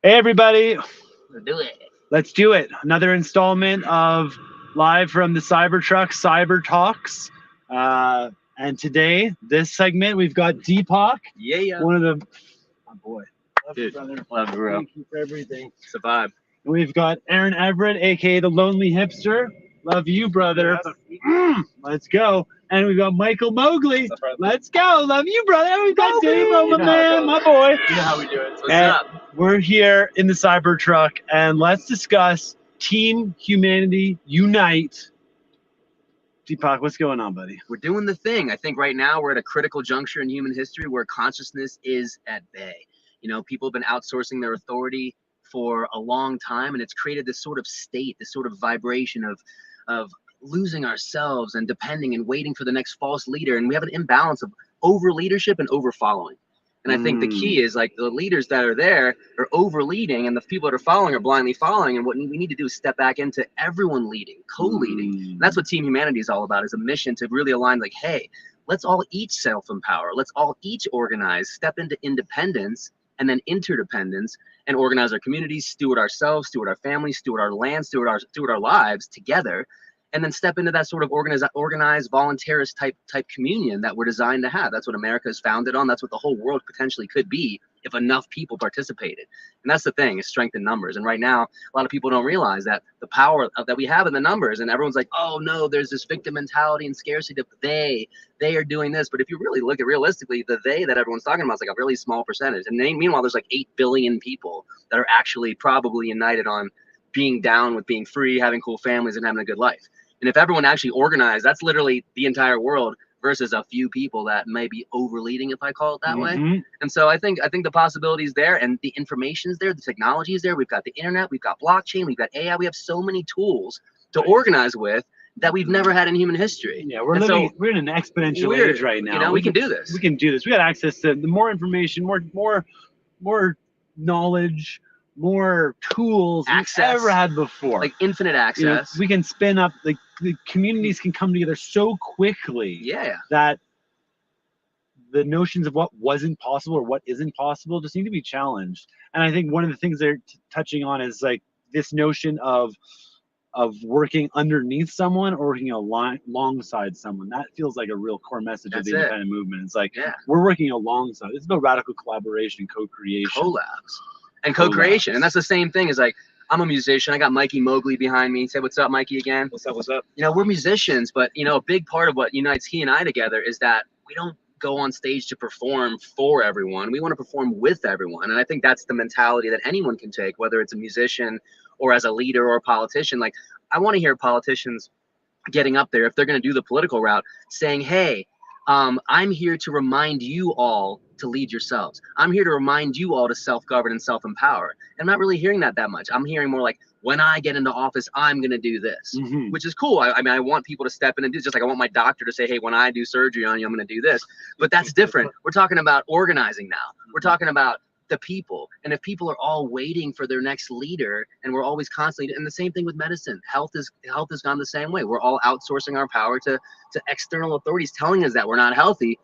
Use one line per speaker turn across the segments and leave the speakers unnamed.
Hey everybody,
Let's do it.
let's do it. Another installment of live from the Cybertruck Cyber Talks. And today, this segment, we've got Deepak,
Yeah.
one of the my boy. Love you,
Dude,
brother.
love you, bro.
Thank you for everything.
It's a vibe.
And we've got Aaron Everett, aka the Lonely Hipster. Love you, brother. Let's go. And we've got Michael Mowgli. Let's go. Love you, brother. And we've got Dave, my man, my boy.
You know how we do it. What's
And
up?
we're here in the Cybertruck, and let's discuss Team Humanity Unite. Deepak, what's going on, buddy?
We're doing the thing. I think right now we're at a critical juncture in human history where consciousness is at bay. You know, people have been outsourcing their authority for a long time, and it's created this sort of state, this sort of vibration of losing ourselves and depending and waiting for the next false leader. And we have an imbalance of over leadership and over following. And I think the key is like the leaders that are there are over leading, and the people that are following are blindly following. And what we need to do is step back into everyone leading, co-leading. And that's what Team Humanity is all about, is a mission to really align like, hey, let's all each self-empower. Let's all each organize, step into independence and then interdependence, and organize our communities, steward ourselves, steward our families, steward our land, steward our lives together, and then step into that sort of organized voluntarist type communion that we're designed to have. That's what America is founded on. That's what the whole world potentially could be if enough people participated. And that's the thing, is strength in numbers. And right now, a lot of people don't realize that the power that we have in the numbers, and everyone's like, oh no, there's this victim mentality and scarcity of they are doing this. But if you really look at realistically, the they that everyone's talking about is like a really small percentage. And meanwhile, there's like 8 billion people that are actually probably united on being down with being free, having cool families, and having a good life. And if everyone actually organized, that's literally the entire world versus a few people that may be overleading, if I call it that way. And so I think the possibility is there, and the information is there, the technology is there. We've got the internet, we've got blockchain, we've got AI. We have so many tools to organize with that we've never had in human history.
Yeah, we're in an exponential age right now.
You know, we can do this.
We can do this. We got access to the more information, more knowledge, more tools we've ever had before.
Like infinite access.
You know, we can spin up, like the communities can come together so quickly that the notions of what wasn't possible or what isn't possible just need to be challenged. And I think one of the things they're touching on is like this notion of working underneath someone or working alongside someone. That feels like a real core message of the independent movement. It's like we're working alongside. It's about radical collaboration, co-creation,
collabs, and co-creation. And that's the same thing. Is like, I'm a musician. I got Mikey Mowgli behind me. Say what's up, Mikey, again.
What's up? What's up?
You know, we're musicians, but you know, a big part of what unites he and I together is that we don't go on stage to perform for everyone. We want to perform with everyone. And I think that's the mentality that anyone can take, whether it's a musician or as a leader or a politician. Like, I want to hear politicians getting up there, if they're going to do the political route, saying, hey, I'm here to remind you all to lead yourselves. I'm here to remind you all to self-govern and self-empower. And I'm not really hearing that much. I'm hearing more like, when I get into office, I'm going to do this, which is cool. I mean, I want people to step in and do, just like I want my doctor to say, hey, when I do surgery on you, I'm going to do this. But that's different. We're talking about organizing now. We're talking about the people. And if people are all waiting for their next leader, and we're always constantly, and the same thing with medicine, health has gone the same way. We're all outsourcing our power to external authorities telling us that we're not healthy.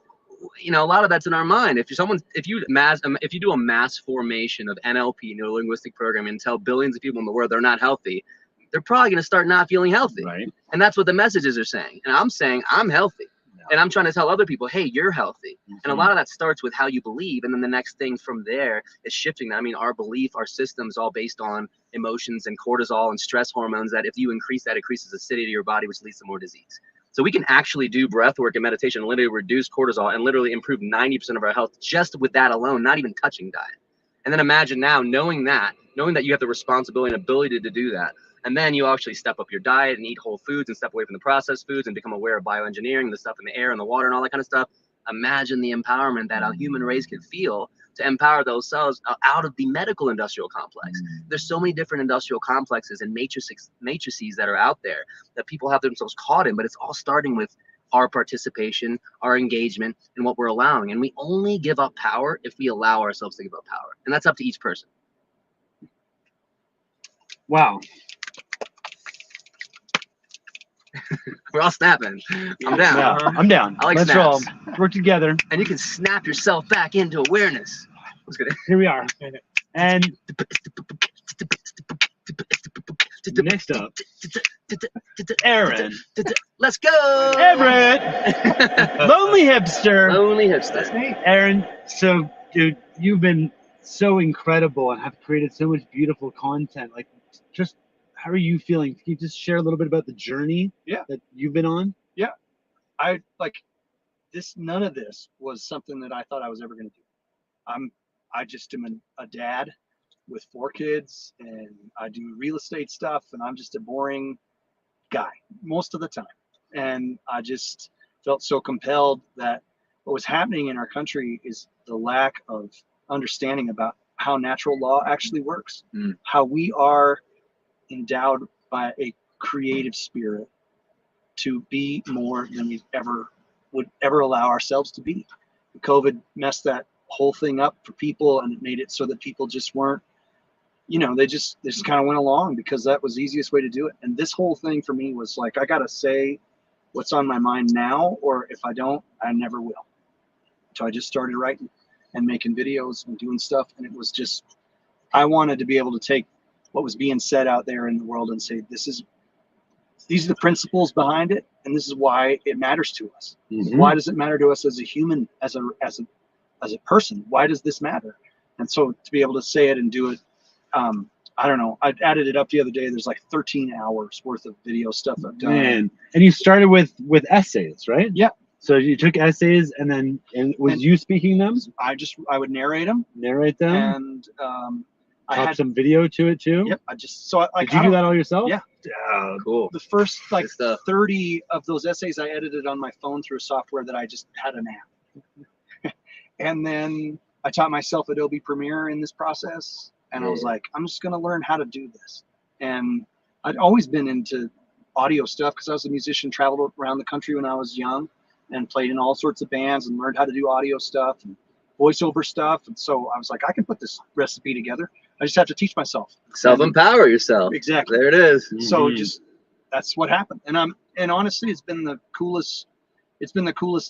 You know, a lot of that's in our mind. If you do a mass formation of NLP, neuro linguistic programming, and tell billions of people in the world they're not healthy, they're probably going to start not feeling healthy.
Right.
And that's what the messages are saying. And I'm saying I'm healthy. And I'm trying to tell other people, hey, you're healthy. And a lot of that starts with how you believe. And then the next thing from there is shifting that. I mean, our belief, our system's all based on emotions and cortisol and stress hormones that if you increase that, increases acidity to your body, which leads to more disease. So we can actually do breath work and meditation and literally reduce cortisol and literally improve 90% of our health just with that alone, not even touching diet. And then imagine now knowing that you have the responsibility and ability to do that. And then you actually step up your diet and eat whole foods and step away from the processed foods and become aware of bioengineering, the stuff in the air and the water and all that kind of stuff. Imagine the empowerment that a human race could feel to empower those cells out of the medical industrial complex. There's so many different industrial complexes and matrices that are out there that people have themselves caught in, but it's all starting with our participation, our engagement, and what we're allowing. And we only give up power if we allow ourselves to give up power. And that's up to each person.
Wow.
We're all snapping. I'm down.
Yeah, I'm down.
I like
Let's
snaps.
roll. Work together.
And you can snap yourself back into awareness. Let's get it.
Here we are. And next up, Aaron.
Let's go.
Everett. Lonely hipster.
Lonely hipster.
That's me. Aaron, so dude, you've been so incredible and have created so much beautiful content. Like, just how are you feeling? Can you just share a little bit about the journey that you've been on?
Yeah. I like this. None of this was something that I thought I was ever going to do. I just am a dad with 4 kids, and I do real estate stuff, and I'm just a boring guy most of the time. And I just felt so compelled that what was happening in our country is the lack of understanding about how natural law actually works, how we are endowed by a creative spirit to be more than we would ever allow ourselves to be. COVID messed that whole thing up for people, and it made it so that people just weren't, they just kind of went along because that was the easiest way to do it. And this whole thing for me was like, I gotta say what's on my mind now, or if I don't, I never will. So I just started writing and making videos and doing stuff, and it was just, I wanted to be able to take what was being said out there in the world and say, these are the principles behind it, and this is why it matters to us. Why does it matter to us as a human, as a person? Why does this matter? And so to be able to say it and do it, I don't know. I added it up the other day. There's like 13 hours worth of video stuff I've done.
Man, and you started with essays, right?
Yeah.
So you took essays, and was you speaking them?
I would narrate them.
Narrate them.
And
I had some video to it too.
Yep.
Did you do that all yourself?
Yeah.
Oh, cool.
The first 30 of those essays I edited on my phone through software that I just had an app. And then I taught myself Adobe Premiere in this process. And I was like, I'm just going to learn how to do this. And I'd always been into audio stuff because I was a musician, traveled around the country when I was young and played in all sorts of bands and learned how to do audio stuff and voiceover stuff. And so I was like, I can put this recipe together. I just have to teach myself.
Self-empower yourself.
Exactly.
There it is.
So that's what happened. And honestly, it's been the coolest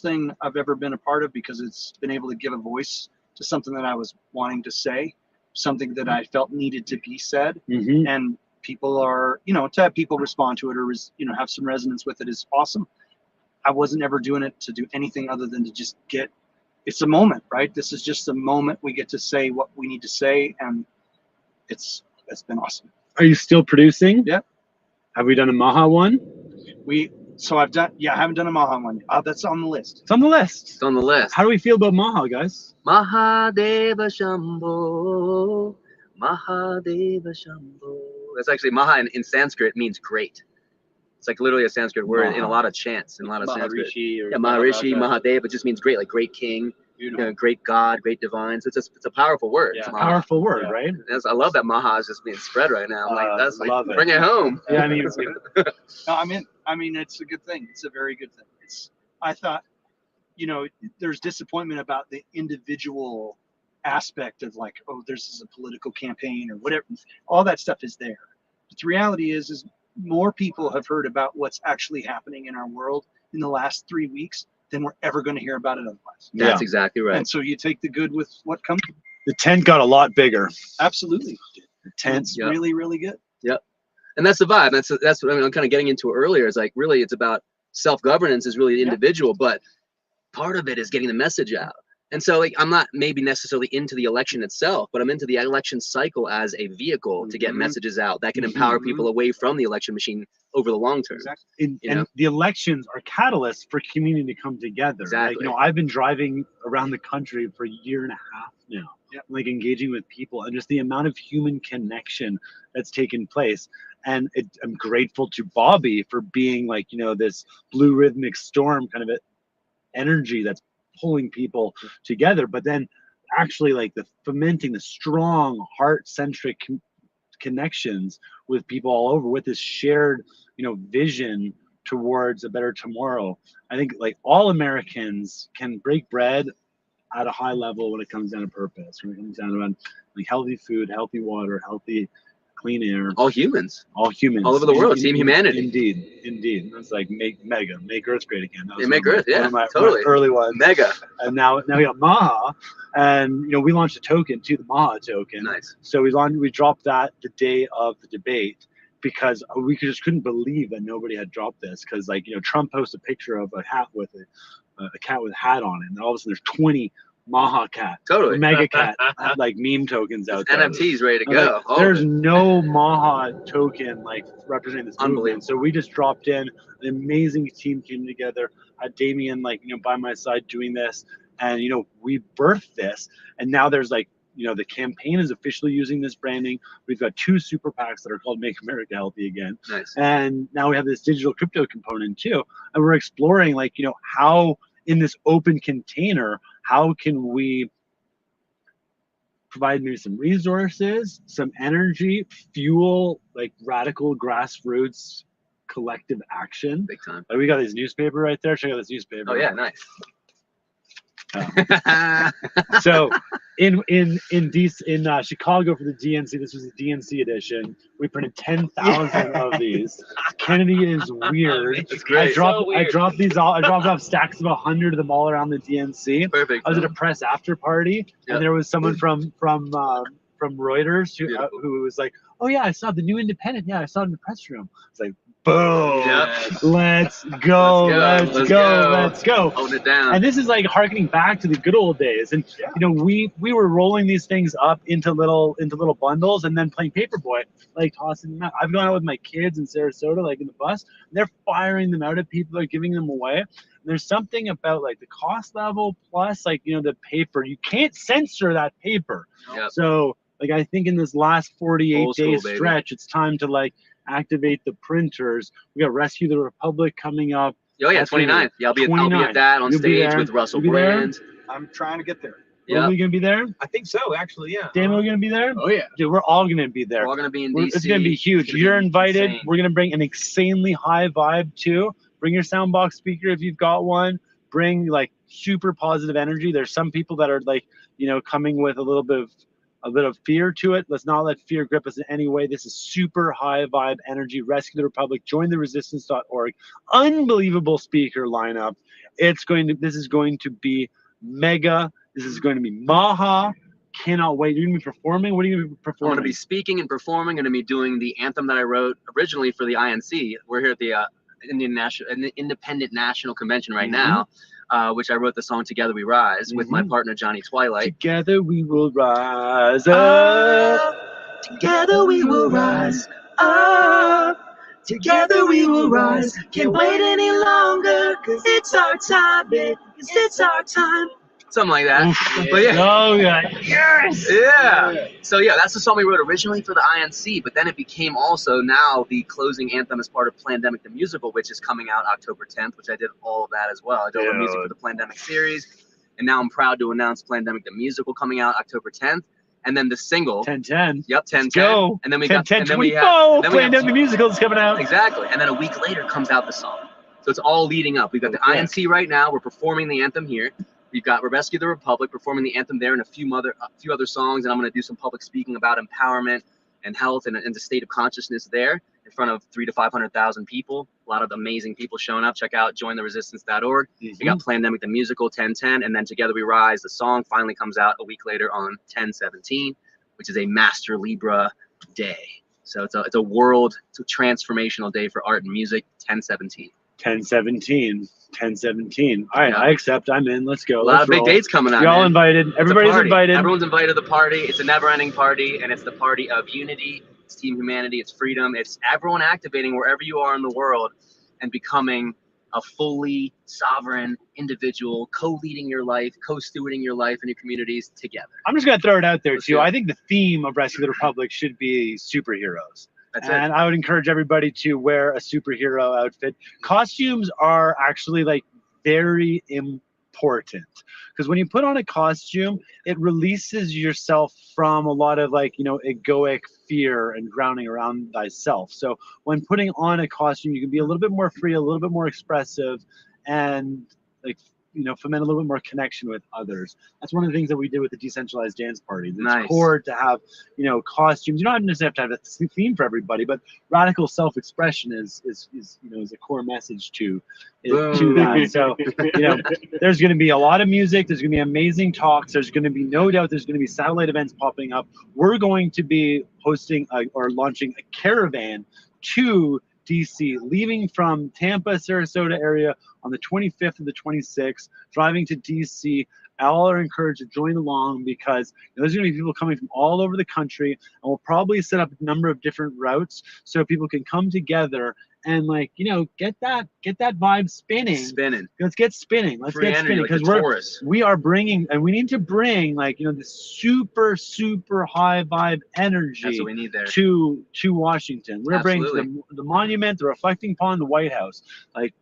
thing I've ever been a part of, because it's been able to give a voice to something that I was wanting to say, something that I felt needed to be said. And people are, to have people respond to it or, have some resonance with it is awesome. I wasn't ever doing it to do anything other than to just it's a moment, right? This is just a moment we get to say what we need to say. And it's been awesome.
Are you still producing?
Yeah.
Have we done a Maha one?
I haven't done a Maha one. That's on the list.
It's on the list.
It's on the list.
How do we feel about Maha, guys?
Mahadeva Shambho. Mahadeva Shambho. That's actually Maha in Sanskrit means great. It's like literally a Sanskrit word in a lot of chants, in a lot of Sanskrit. Maharishi, Mahadeva just means great, like great king, great God, great divine. So it's a powerful word.
Yeah, it's a powerful word, right?
I love that Maha is just being spread right now. I'm like, that's
bring
it home.
Yeah, I mean,
I mean, it's a good thing. It's a very good thing. I thought, there's disappointment about the individual aspect of like, this is a political campaign or whatever. All that stuff is there. But the reality is more people have heard about what's actually happening in our world in the last 3 weeks than we're ever going to hear about it otherwise.
That's exactly right.
And so you take the good with what comes.
The tent got a lot bigger.
Absolutely.
The tent's
really, really good.
Yep. And that's the vibe. That's what I'm kind of getting into earlier. Is like, really, it's about self-governance is really the individual, but part of it is getting the message out. And so, like, I'm not maybe necessarily into the election itself, but I'm into the election cycle as a vehicle to get messages out that can empower people away from the election machine over the long term.
Exactly. And the elections are catalysts for community to come together.
Exactly.
Like, I've been driving around the country for a year and a half now, like engaging with people, and just the amount of human connection that's taken place. And I'm grateful to Bobby for being like, this blue rhythmic storm kind of energy that's pulling people together, but then actually like fomenting the strong heart-centric connections with people all over with this shared vision towards a better tomorrow. I think like all Americans can break bread at a high level when it comes down to purpose, when it comes down to like healthy food, healthy water, healthy clean air.
All humans.
All humans.
All over the world. Team humanity.
Indeed. It's like make Earth great again. That was
make Earth,
one of my
totally.
early ones.
Mega.
And now we got Maha, and we launched a token too, the Maha token.
Nice.
So we dropped that the day of the debate because we just couldn't believe that nobody had dropped this, because Trump posted a picture of a hat with a cat with a hat on it, and all of a sudden there's 20 Maha cat, mega cat, meme tokens out there.
NFTs ready to go.
There's no Maha token representing this movement. So we just dropped in. An amazing team came together. Had Damien by my side doing this, and we birthed this. And now there's the campaign is officially using this branding. We've got 2 super PACs that are called Make America Healthy Again.
Nice.
And now we have this digital crypto component too, and we're exploring how in this open container, how can we provide maybe some resources, some energy, fuel radical grassroots collective action.
Big time.
We got this newspaper right there. Check out this newspaper.
Oh yeah, nice.
So in Chicago for the DNC, this was the DNC edition. We printed 10,000 of these. Kennedy is weird.
It's great.
I dropped these all. I dropped off stacks of 100 of them all around the DNC.
Perfect.
I was at a press after party, and there was someone from Reuters who was like, "Oh yeah, I saw the new Independent. Yeah, I saw it in the press room." It's like, boom.
Yep.
Let's go.
Hold it down.
And this is harkening back to the good old days. And we were rolling these things up into little bundles and then playing paperboy, tossing them out. I've gone out with my kids in Sarasota, in the bus, and they're firing them out at people, they're giving them away. And there's something about the cost level plus the paper. You can't censor that paper.
Yep.
So I think in this last 48-day stretch, it's time to activate the printers. We got Rescue the Republic coming up.
Oh yeah, 29th. Yeah, I'll be at that on stage with Russell Brand.
I'm trying to get there.
Yeah. Are we gonna be there?
I think so, actually, yeah.
Daniel, we're gonna be there?
Oh yeah.
Dude, we're all gonna be there.
We're all gonna be in DC.
It's gonna be huge. You're invited.
Insane.
We're gonna bring an insanely high vibe too. Bring your soundbox speaker if you've got one. Bring super positive energy. There's some people that are coming with a little bit of fear to it. Let's not let fear grip us in any way. This is super high vibe energy. Rescue the Republic. Join the resistance.org. Unbelievable speaker lineup. This is going to be mega. This is going to be Maha. Cannot wait. You're going to be performing? What are you going to be performing?
I'm going to be speaking and performing. I'm going to be doing the anthem that I wrote originally for the INC. We're here at the Independent National Convention right now. Which I wrote the song Together We Rise with my partner Johnny Twilight.
Together we will rise up.
Together we will rise up. Together we will rise. Can't wait any longer, cause it's our time, babe. Cause it's our time.
Something like that. But yeah.
Oh yeah. Yes.
Yeah. So yeah, that's the song we wrote originally for the INC, but then it became also now the closing anthem as part of Plandemic the Musical, which is coming out October 10th, which I did all of that as well. I did all the music for the Plandemic series, and now I'm proud to announce Plandemic the Musical coming out October 10th. And then the single
10-10.
Yep, 10-10.
Go.
And then we
10,
got
10,
and then we
24.
have
Plandemic the Musical is coming out.
Exactly. And then a week later comes out the song. So it's all leading up. We've got the INC right now. We're performing the anthem here. We've got Rescue the Republic performing the anthem there and a few other songs, and I'm going to do some public speaking about empowerment and health and the state of consciousness there in front of 300,000 to 500,000 people. A lot of amazing people showing up. Check out jointheresistance.org. We got Plandemic the Musical 10-10, and then Together We Rise. The song finally comes out a week later on 10-17, which is a Master Libra day. So it's a transformational day for art and music. 10-17.
10-17. All right, I accept. I'm in. Let's go.
A lot of big dates coming out.
You're all invited. Everybody's invited.
Everyone's invited to the party. It's a never-ending party, and it's the party of unity. It's team humanity. It's freedom. It's everyone activating wherever you are in the world and becoming a fully sovereign individual, co-leading your life, co-stewarding your life and your communities together.
I'm just going to throw it out there, too. I think the theme of Rescue the Republic should be superheroes. And I would encourage everybody to wear a superhero outfit. Costumes are actually very important because when you put on a costume, it releases yourself from a lot of egoic fear and grounding around thyself. So when putting on a costume, you can be a little bit more free, a little bit more expressive, and foment a little bit more connection with others. That's one of the things that we did with the decentralized dance party. It's
Nice.
core to have, costumes. You don't necessarily have to have a theme for everybody, but radical self-expression is a core message to that. So, there's going to be a lot of music. There's going to be amazing talks. There's going to be no doubt. There's going to be satellite events popping up. We're going to be hosting or launching a caravan to DC, leaving from Tampa, Sarasota area on the 25th and the 26th, driving to DC. All are encouraged to join along because there's going to be people coming from all over the country, and we'll probably set up a number of different routes so people can come together and get that vibe spinning. Let's get spinning. Let's get spinning because we are bringing, and we need to bring the super high vibe energy.
That's what we need there.
To Washington. We're bringing the monument, the reflecting pond, the White House.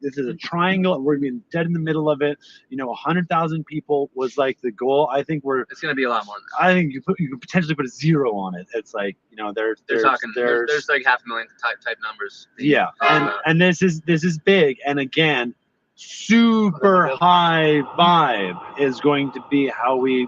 This is a triangle. We're going to be dead in the middle of it. 100,000 people was the goal. I think
it's going to be a lot more than that.
I think you could potentially put a 0 on it. It's there's
500,000 type numbers.
Yeah. And this is big, and again, super high vibe is going to be how we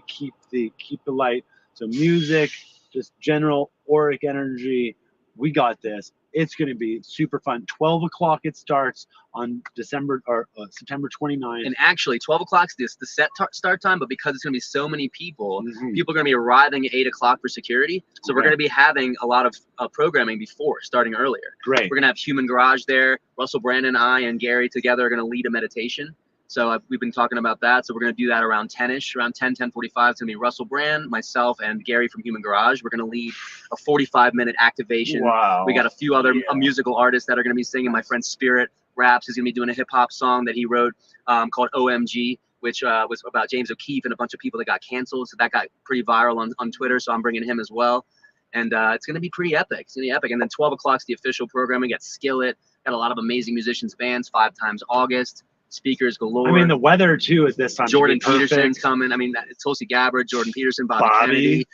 keep the light. So music, just general auric energy. We got this. It's going to be super fun. 12 o'clock it starts on September 29th.
And actually, 12 o'clock is the set start time, but because it's going to be so many people, people are going to be arriving at 8 o'clock for security. So we're going to be having a lot of programming before, starting earlier.
Great.
We're going to have Human Garage there. Russell Brandon, I, and Gary together are going to lead a meditation. So we've been talking about that. So we're going to do that around 10-ish, around 10:45. It's going to be Russell Brand, myself, and Gary from Human Garage. We're going to lead a 45-minute activation.
Wow.
We got a few other musical artists that are going to be singing. My friend Spirit Raps is going to be doing a hip-hop song that he wrote called OMG, which was about James O'Keefe and a bunch of people that got canceled. So that got pretty viral on Twitter. So I'm bringing him as well. And it's going to be pretty epic. It's going to be epic. And then 12 o'clock is the official program. We got Skillet, got a lot of amazing musicians, bands, 5 times August. Speakers galore.
I mean, the weather too at this time.
Jordan Peterson's coming. I mean, Tulsi Gabbard, Jordan Peterson, Bobby Kennedy.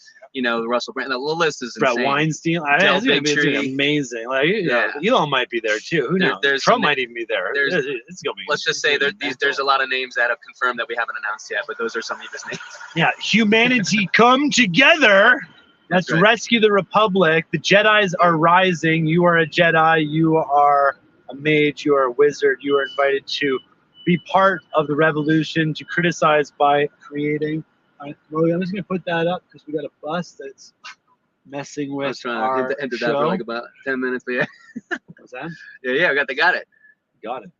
Russell Brand. The list is insane.
Brett Weinstein. It's gonna be amazing. Elon might be there too. Who knows? Trump might even be there. It's gonna be.
Let's just say there's a lot of names that have confirmed that we haven't announced yet, but those are some of his names.
Yeah, humanity come together. Let's rescue the Republic. The Jedis are rising. You are a Jedi. You are a mage. You are a wizard. You are invited to be part of the revolution, to criticize by creating. Well, I'm just going to put that up because we got a bus that's messing with our show.
That for like about 10 minutes, but yeah.
What's that?
Yeah, I got it.
Got it.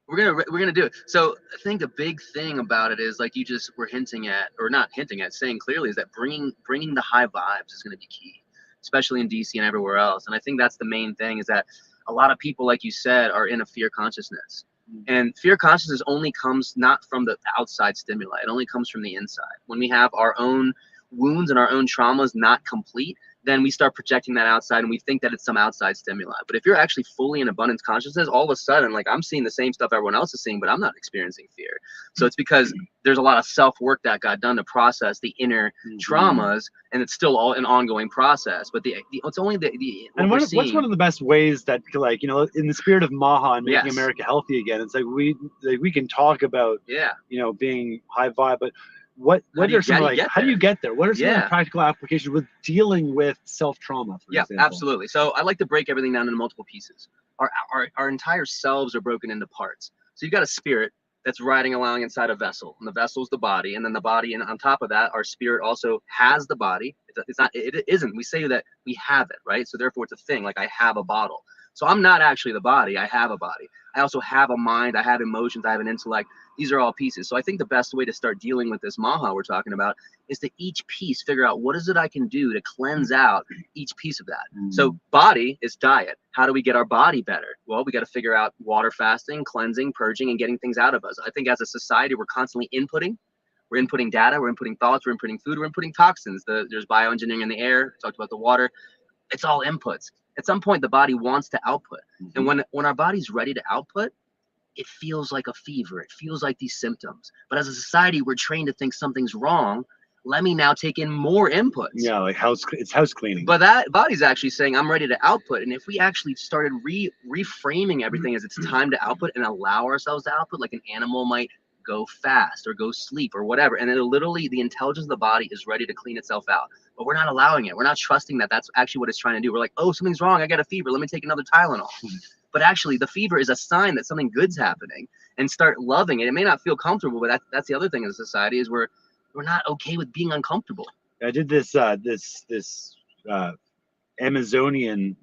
We're gonna do it. So I think the big thing about it is, like you just were hinting at, or not hinting at, saying clearly, is that bringing the high vibes is going to be key, especially in DC and everywhere else. And I think that's the main thing, is that a lot of people, like you said, are in a fear consciousness. And fear consciousness only comes not from the outside stimuli. It only comes from the inside. When we have our own wounds and our own traumas not complete, then we start projecting that outside and we think that it's some outside stimuli. But if you're actually fully in abundance consciousness, all of a sudden, like, I'm seeing the same stuff everyone else is seeing, but I'm not experiencing fear. So it's because there's a lot of self-work that got done to process the inner traumas, and it's still all an ongoing process. But it's only
and what's one of the best ways that, like, in the spirit of Maha and making America healthy again, it's like we can talk about being high vibe, but what are some, like, how do you get there? What are some of the practical applications with dealing with self-trauma, for example?
Absolutely. So I like to break everything down into multiple pieces. Our entire selves are broken into parts. So you've got a spirit that's riding along inside a vessel, and the vessel is the body, and then the body, and on top of that, our spirit also has the body. It isn't. We say that we have it, right? So therefore, it's a thing. Like, I have a bottle. So I'm not actually the body. I have a body. I also have a mind. I have emotions. I have an intellect. These are all pieces. So I think the best way to start dealing with this Maha we're talking about is to each piece figure out, what is it I can do to cleanse out each piece of that. So body is diet. How do we get our body better? Well, we got to figure out water fasting, cleansing, purging, and getting things out of us. I think as a society, we're constantly inputting. We're inputting data. We're inputting thoughts. We're inputting food. We're inputting toxins. There's bioengineering in the air. We talked about the water. It's all inputs. At some point, the body wants to output. And when our body's ready to output, it feels like a fever. It feels like these symptoms. But as a society, we're trained to think something's wrong let me now take in more inputs.
Yeah, like it's house cleaning.
But that body's actually saying, I'm ready to output. And if we actually started reframing everything as it's time to output and allow ourselves to output, like an animal might go fast or go sleep or whatever, and then literally the intelligence of the body is ready to clean itself out. But we're not allowing it. We're not trusting that that's actually what it's trying to do. We're like, oh, something's wrong. I got a fever. Let me take another Tylenol. But actually, the fever is a sign that something good's happening, and start loving it. It may not feel comfortable, but that's the other thing in society is we're not okay with being uncomfortable.
I did this Amazonian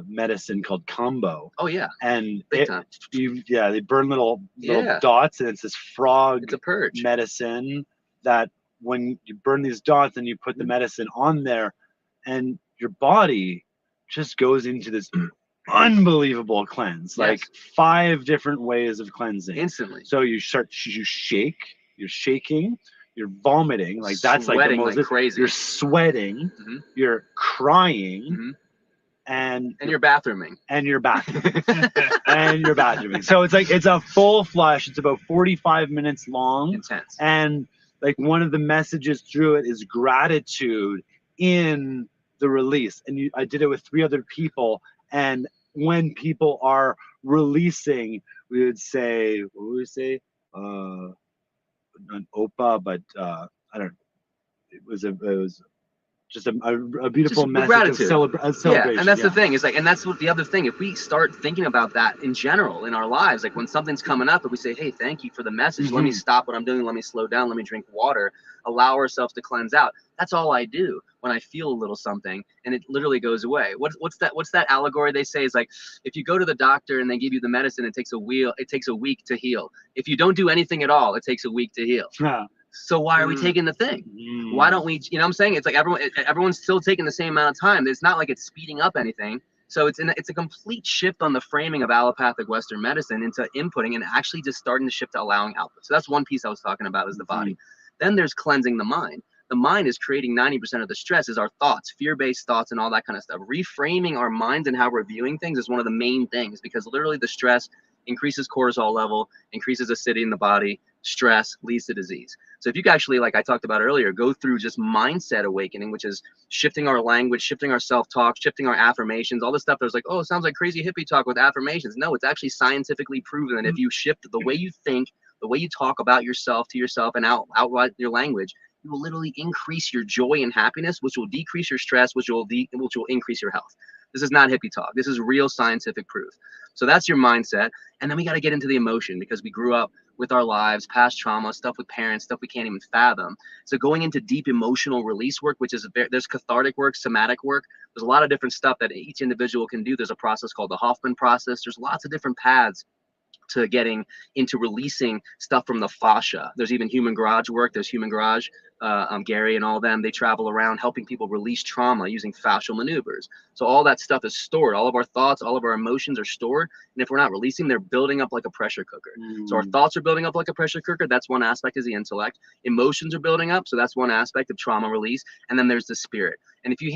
medicine called combo.
Oh yeah,
and
big time.
They burn little dots, and it's this frog.
It's a purge
medicine that when you burn these dots and you put the medicine on there, and your body just goes into this unbelievable cleanse, like 5 different ways of cleansing
instantly.
So you're shaking, you're vomiting, like that's
sweating
like the most
like crazy.
You're sweating, you're crying, and
you're bathrooming.
And you're bathrooming. So it's a full flush. It's about 45 minutes long.
Intense.
And like one of the messages through it is gratitude in the release. And I did it with 3 other people. And when people are releasing, we would say, what would we say? Not Opa, but I don't know. It was just a beautiful
just
message
gratitude.
of celebration.
Yeah, and that's the thing. Is like, and that's what the other thing. If we start thinking about that in general in our lives, like when something's coming up, and we say, "Hey, thank you for the message. Let me stop what I'm doing. Let me slow down. Let me drink water. Allow ourselves to cleanse out." That's all I do when I feel a little something, and it literally goes away. What's that allegory they say is like, if you go to the doctor and they give you the medicine, it takes a week to heal. If you don't do anything at all, it takes a week to heal.
Yeah.
So why are we taking the thing? Why don't we, you know what I'm saying? It's like everyone's still taking the same amount of time. It's not like it's speeding up anything. So it's a complete shift on the framing of allopathic Western medicine into inputting and actually just starting to shift to allowing output. So that's one piece I was talking about, is the body. Then there's cleansing the mind. The mind is creating 90% of the stress, is our thoughts, fear-based thoughts and all that kind of stuff. Reframing our minds and how we're viewing things is one of the main things, because literally the stress increases cortisol level, increases acidity in the body. Stress leads to disease. So if you can actually, like I talked about earlier, go through just mindset awakening, which is shifting our language, shifting our self-talk, shifting our affirmations, all this stuff that's like, oh, it sounds like crazy hippie talk with affirmations. No, it's actually scientifically proven that if you shift the way you think, the way you talk about yourself to yourself and outright your language, you will literally increase your joy and happiness, which will decrease your stress, which will increase your health. This is not hippie talk. This is real scientific proof. So that's your mindset. And then we got to get into the emotion, because we grew up with our lives, past trauma, stuff with parents, stuff we can't even fathom. So going into deep emotional release work, which is there's cathartic work, somatic work. There's a lot of different stuff that each individual can do. There's a process called the Hoffman process. There's lots of different paths to getting into releasing stuff from the fascia. There's even human garage work. There's human garage, Gary and all them, they travel around helping people release trauma using fascial maneuvers. So all that stuff is stored. All of our thoughts, all of our emotions are stored. And if we're not releasing, they're building up like a pressure cooker. So our thoughts are building up like a pressure cooker. That's one aspect, is the intellect. Emotions are building up. So that's one aspect of trauma release. And then there's the spirit. And if you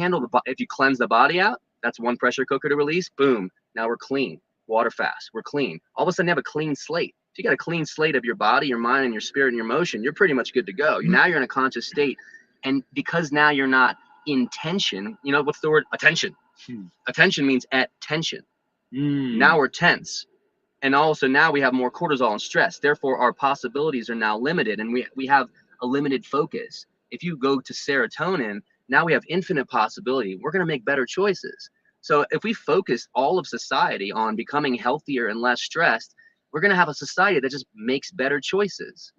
if you cleanse the body out, that's one pressure cooker to release. Boom. Now we're clean. Water fast. We're clean. All of a sudden you have a clean slate. If you got a clean slate of your body, your mind, and your spirit and your emotion, you're pretty much good to go. Now you're in a conscious state. And because now you're not in tension, you know, what's the word? Attention. Attention means at tension. Now we're tense. And also now we have more cortisol and stress. Therefore, our possibilities are now limited, and we have a limited focus. If you go to serotonin, now we have infinite possibility. We're going to make better choices. So if we focus all of society on becoming healthier and less stressed, we're going to have a society that just makes better choices.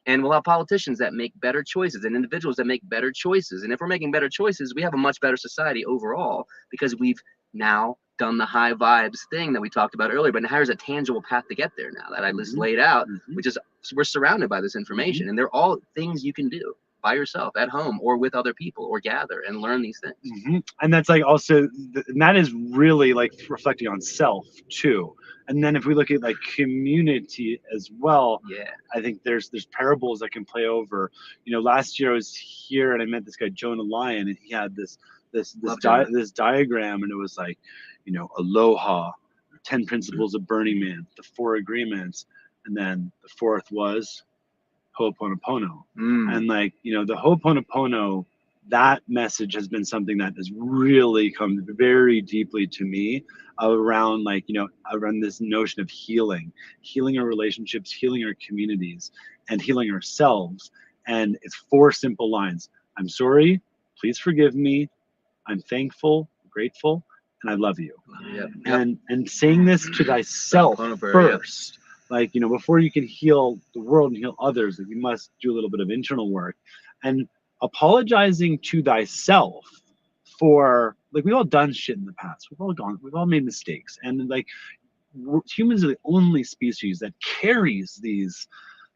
And we'll have politicians that make better choices and individuals that make better choices. And if we're making better choices, we have a much better society overall, because we've now done the high vibes thing that we talked about earlier. But now there's a tangible path to get there now that I just laid out, which is we're surrounded by this information. And they're all things you can do by yourself at home or with other people, or gather and learn these things.
And that's like also, and that is really like reflecting on self too. And then if we look at like community as well, I think there's parables that can play over. You know, last year I was here and I met this guy Jonah Lyon, and he had this diagram, and it was like, you know, aloha, 10 principles of Burning Man, the 4 agreements, and then the 4th was Ho'oponopono. And like, you know, the Ho'oponopono, that message has been something that has really come very deeply to me around, like, you know, around this notion of healing our relationships, healing our communities, and healing ourselves. And it's 4 simple lines. I'm sorry, please forgive me, I'm thankful, grateful, and I love you. And saying this to thyself first, like, you know, before you can heal the world and heal others, like, you must do a little bit of internal work. And apologizing to thyself for, like, we've all done shit in the past, we've all made mistakes, and like, humans are the only species that carries these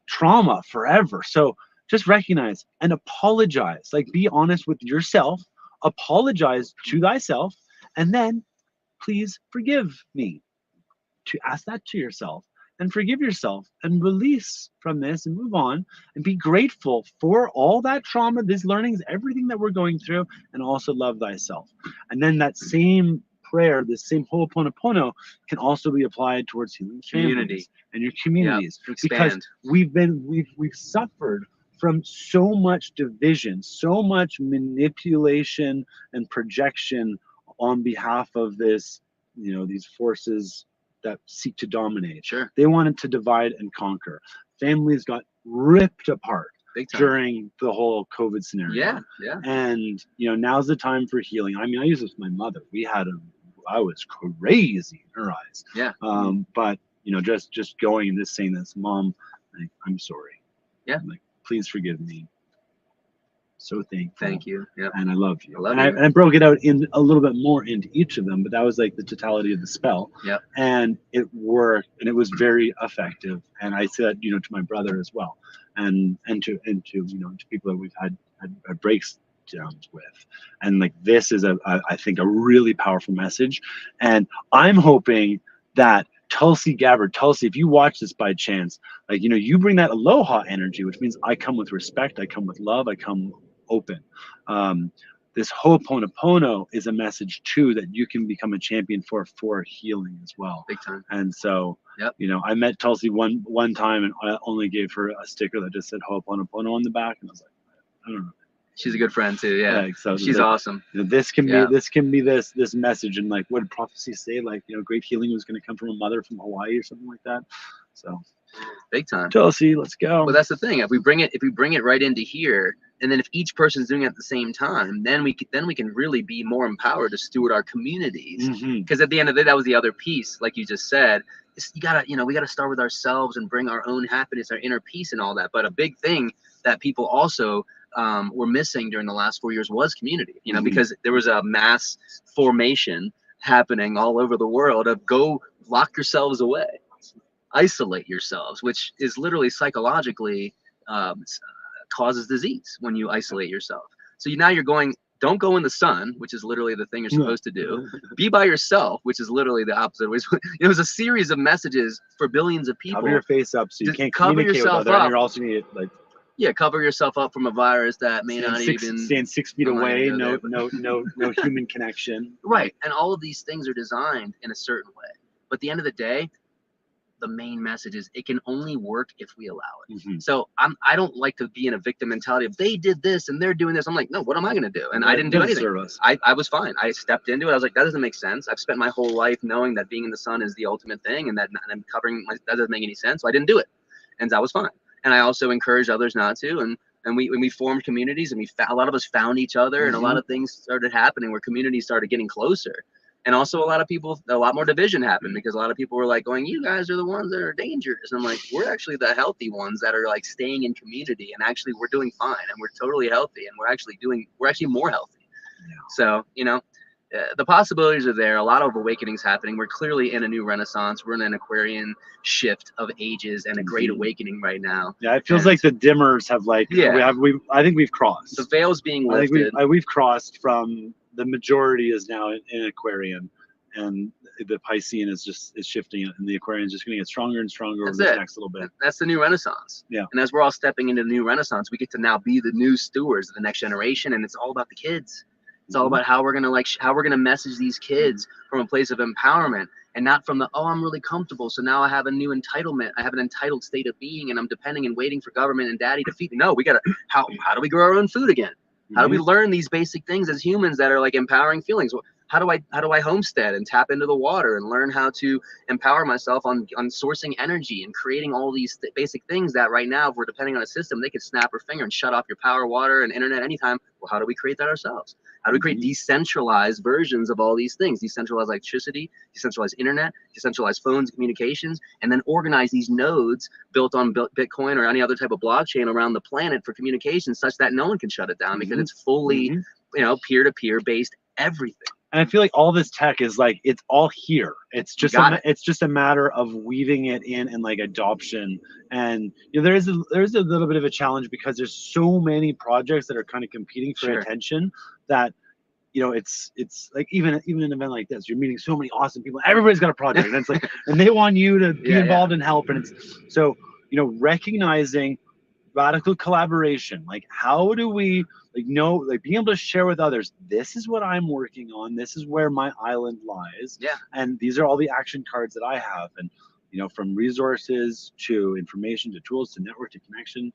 trauma forever. So just recognize and apologize, like, be honest with yourself, apologize to thyself, and then please forgive me. To ask that to yourself and forgive yourself and release from this and move on and be grateful for all that trauma, these learnings, everything that we're going through, and also love thyself. And then that same prayer, this same Ho'oponopono, can also be applied towards human communities and your communities. Because we've suffered from so much division, so much manipulation and projection on behalf of this, you know, these forces that seek to dominate. They wanted to divide and conquer. Families got ripped apart during the whole COVID scenario. And, you know, now's the time for healing. I mean, I use this with my mother. I was crazy in her eyes. But, you know, just going and just saying this, Mom, I'm sorry. Like, please forgive me. So thankful.
Thank you.
And I love you. And I broke it out in a little bit more into each of them, but that was like the totality of the spell. And it worked, and it was very effective. And I said, you know, to my brother as well, and to you know, to people that we've had breakdowns with. And like, this is I think a really powerful message. And I'm hoping that Tulsi Gabbard, if you watch this by chance, like, you know, you bring that aloha energy, which means I come with respect, I come with love, I come open. This Ho'oponopono is a message too that you can become a champion for healing as well.
Big time.
And so, you know, I met Tulsi one time, and I only gave her a sticker that just said Ho'oponopono on the back, and I was like, I don't know.
She's a good friend too. So she's
like,
awesome.
You know, this can be this message. And like, what did prophecy say? Like, you know, great healing was going to come from a mother from Hawaii or something like that. So
big time.
Tulsi, let's go.
Well, that's the thing. If we bring it right into here, and then if each person's doing it at the same time, then we can really be more empowered to steward our communities. Because at the end of the day, that was the other piece, like you just said. We gotta start with ourselves and bring our own happiness, our inner peace, and all that. But a big thing that people also were missing during the last 4 years was community. You know, because there was a mass formation happening all over the world of go lock yourselves away, isolate yourselves, which is literally psychologically causes disease when you isolate yourself. So now you're going, don't go in the sun, which is literally the thing you're supposed to do. Be by yourself, which is literally the opposite. It was a series of messages for billions of people.
Cover your face up so you can't
cover
communicate
yourself
with others.
up.
And you're also need like
cover yourself up from a virus that may not even
stand 6 feet away. No human connection.
Right, and all of these things are designed in a certain way. But at the end of the day, the main message is it can only work if we allow it. So I don't like to be in a victim mentality of they did this and they're doing this. I'm like, no, what am I going to do? And I didn't do anything. I was fine. I stepped into it. I was like, that doesn't make sense. I've spent my whole life knowing that being in the sun is the ultimate thing, and that I'm covering that doesn't make any sense. So I didn't do it, and I was fine. And I also encouraged others not to. And we formed communities, and a lot of us found each other, and a lot of things started happening where communities started getting closer. And also a lot more division happened because a lot of people were like going, you guys are the ones that are dangerous. And I'm like, we're actually the healthy ones that are like staying in community, and actually we're doing fine, and we're totally healthy, and we're actually more healthy. So, you know, the possibilities are there. A lot of awakenings happening. We're clearly in a new renaissance. We're in an Aquarian shift of ages and a great awakening right now.
Yeah, it feels like the dimmers have I think we've crossed.
The veil's being lifted.
I think we've crossed from the majority is now in Aquarian, and the Piscean is shifting, and the Aquarian is just going to get stronger and stronger over the next little bit.
That's the new renaissance. Yeah. And as we're all stepping into the new renaissance, we get to now be the new stewards of the next generation, and it's all about the kids. It's all about how we're gonna message these kids from a place of empowerment and not from the, oh, I'm really comfortable, so now I have a new entitlement. I have an entitled state of being, and I'm depending and waiting for government and daddy to feed me. No, we gotta, how do we grow our own food again? How do we learn these basic things as humans that are like empowering feelings? How do I homestead and tap into the water and learn how to empower myself on sourcing energy and creating all these basic things that right now, if we're depending on a system, they could snap our finger and shut off your power, water, and internet anytime. Well, how do we create that ourselves? How do we create decentralized versions of all these things? Decentralized electricity, decentralized internet, decentralized phones, communications, and then organize these nodes built on Bitcoin or any other type of blockchain around the planet for communication, such that no one can shut it down because it's fully, you know, peer-to-peer based everything.
And I feel like all this tech is like, it's all here. It's just it's just a matter of weaving it in and like adoption. And you know, there's a little bit of a challenge because there's so many projects that are kind of competing for attention that, you know, it's like even an event like this, you're meeting so many awesome people. Everybody's got a project, and it's like, and they want you to be involved and help. And it's so, you know, recognizing radical collaboration. Like, how do we being able to share with others, this is what I'm working on, this is where my island lies, and these are all the action cards that I have. And you know, from resources to information to tools to network to connection,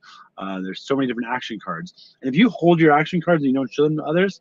there's so many different action cards. And if you hold your action cards and you don't show them to others,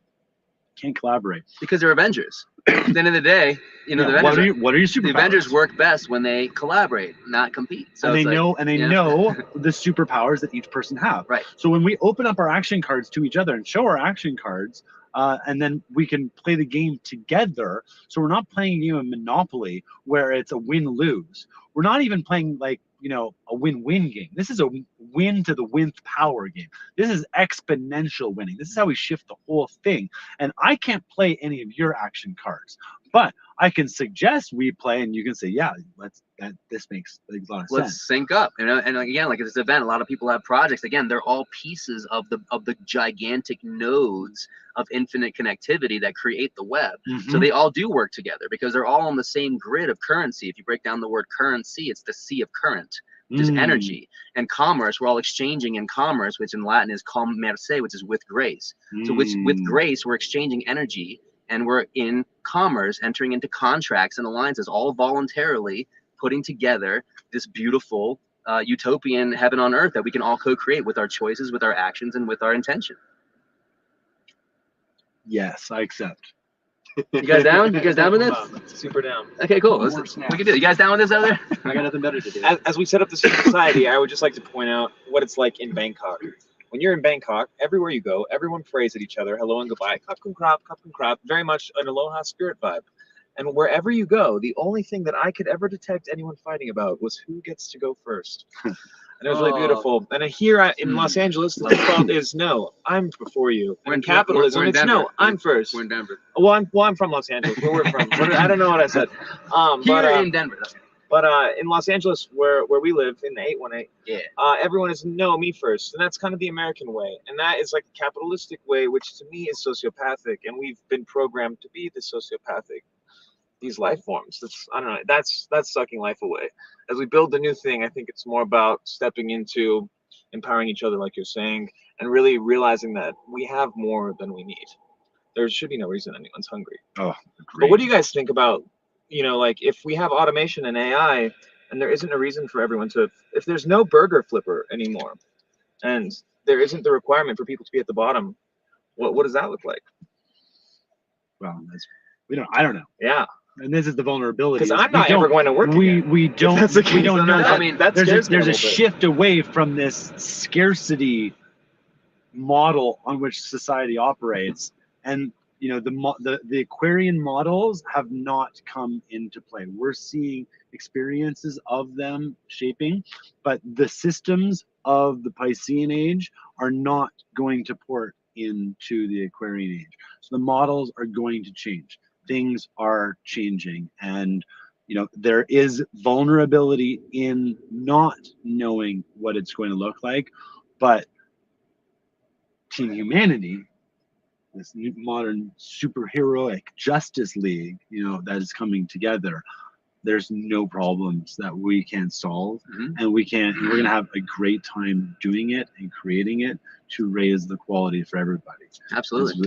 can't collaborate
because they're Avengers. At the end of the day, you know, the Avengers,
what are your superpowers?
The Avengers work best when they collaborate, not compete. So
and they know the superpowers that each person have.
Right.
So when we open up our action cards to each other and show our action cards, and then we can play the game together. So we're not playing a game of Monopoly where it's a win-lose. We're not even playing like, you know, a win-win game. This is a win to the winth power game. This is exponential winning. This is how we shift the whole thing. And I can't play any of your action cards, but I can suggest we play, and you can say, yeah, this makes a lot of sense.
Let's sync up. And again, like at this event, a lot of people have projects. Again, they're all pieces of the gigantic nodes of infinite connectivity that create the web. So they all do work together because they're all on the same grid of currency. If you break down the word currency, it's the sea of current, which is energy. And commerce, we're all exchanging in commerce, which in Latin is commerce, which is with grace. So with grace, we're exchanging energy, and we're in commerce, entering into contracts and alliances, all voluntarily putting together this beautiful utopian heaven on earth that we can all co-create with our choices, with our actions, and with our intention.
Yes, I accept.
You guys down? You guys down with this?
Super down.
Okay, cool. We can do it. You guys down with this out there?
I got nothing better to do. As we set up this society, I would just like to point out what it's like in Bangkok. When you're in Bangkok, everywhere you go, everyone prays at each other, hello and goodbye, kap kun krap, very much an aloha spirit vibe. And wherever you go, the only thing that I could ever detect anyone fighting about was who gets to go first. And it was really beautiful. And here in Los Angeles, the default is no, I'm before you. We're in capitalism, it's no, I'm first.
We're in Denver.
Well, I'm from Los Angeles. Where we're from. I don't know what I said.
Here in Denver.
But in Los Angeles, where we live, in the 818, everyone is no, me first. And that's kind of the American way. And that is like the capitalistic way, which to me is sociopathic. And we've been programmed to be the sociopathic, these life forms. I don't know, that's sucking life away. As we build the new thing, I think it's more about stepping into empowering each other, like you're saying, and really realizing that we have more than we need. There should be no reason anyone's hungry.
Oh,
but what do you guys think about, you know, like if we have automation and AI and there isn't a reason for everyone to, if there's no burger flipper anymore and there isn't the requirement for people to be at the bottom, what does that look like?
Well, I don't know.
Yeah.
And this is the vulnerability.
Because I'm not ever going to work again.
We don't know.
I mean,
there's a shift away from this scarcity model on which society operates, and you know, the Aquarian models have not come into play. We're seeing experiences of them shaping, but the systems of the Piscean age are not going to port into the Aquarian age. So the models are going to change. Things are changing, and you know, there is vulnerability in not knowing what it's going to look like, but Team Humanity, this new modern superheroic Justice League, you know, that is coming together, there's no problems that we can't solve, and we're gonna have a great time doing it and creating it to raise the quality for everybody.
Absolutely.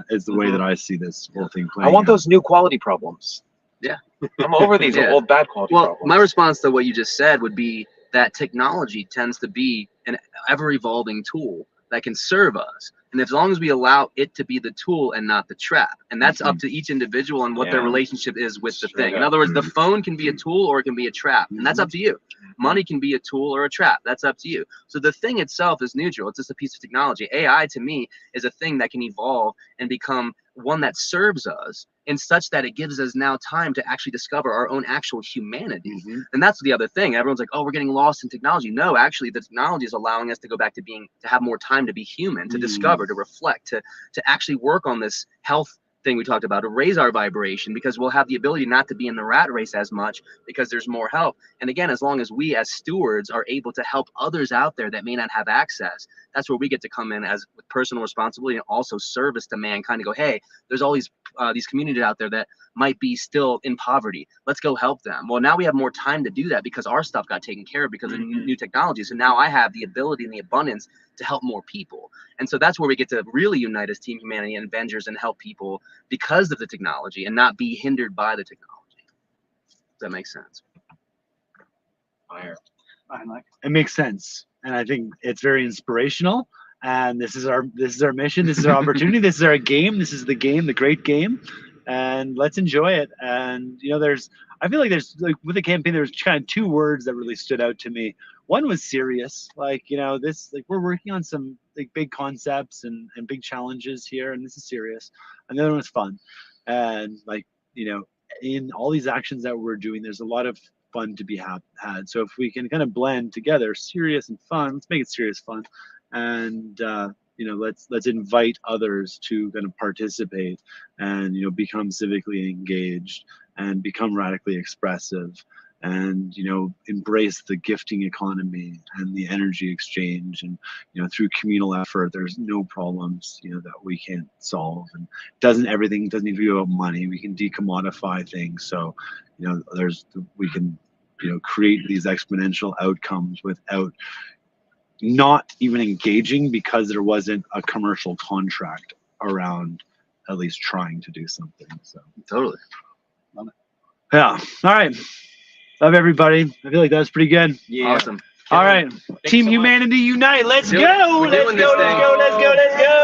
It's the way that I see this whole thing playing.
I want
out.
those new quality problems.
Yeah.
I'm over these old bad quality
Well,
problems.
my response to what you just said would be that technology tends to be an ever-evolving tool that can serve us. And as long as we allow it to be the tool and not the trap, and that's up to each individual and what their relationship is with the thing. In other words, the phone can be a tool or it can be a trap, and that's up to you. Money can be a tool or a trap. That's up to you. So the thing itself is neutral. It's just a piece of technology. AI, to me, is a thing that can evolve and become one that serves us in such that it gives us now time to actually discover our own actual humanity. And that's the other thing. Everyone's like, oh, we're getting lost in technology. No, actually, the technology is allowing us to go back to have more time to be human, to discover, to reflect, to actually work on this health thing we talked about, to raise our vibration, because we'll have the ability not to be in the rat race as much because there's more help. And again, as long as we as stewards are able to help others out there that may not have access, that's where we get to come in as with personal responsibility and also service to mankind, to go, hey, there's all these communities out there that might be still in poverty. Let's go help them. Well, now we have more time to do that because our stuff got taken care of because of new technology. So now I have the ability and the abundance to help more people. And so that's where we get to really unite as Team Humanity and Avengers and help people because of the technology and not be hindered by the technology. Does that make sense?
Fire.
It makes sense. And I think it's very inspirational. And this is our mission. This is our opportunity. This is our game. This is the game, the great game. And let's enjoy it. And I feel like there's like with the campaign, there's kind of two words that really stood out to me. One was serious, like we're working on some like big concepts and big challenges here, and this is serious. And the other one was fun. And in all these actions that we're doing, there's a lot of fun to be had. So if we can kind of blend together serious and fun, let's make it serious fun. And let's invite others to kind of participate and become civically engaged and become radically expressive and embrace the gifting economy and the energy exchange. And through communal effort, there's no problems that we can't solve. And everything doesn't need to be about money. We can decommodify things. So we can create these exponential outcomes without not even engaging because there wasn't a commercial contract around at least trying to do something. So
totally
love it. Yeah. All right. Love everybody. I feel like that was pretty good.
Yeah. Awesome.
All right. Team Humanity Unite. Let's go. Let's go. Let's go. Let's go. Let's go.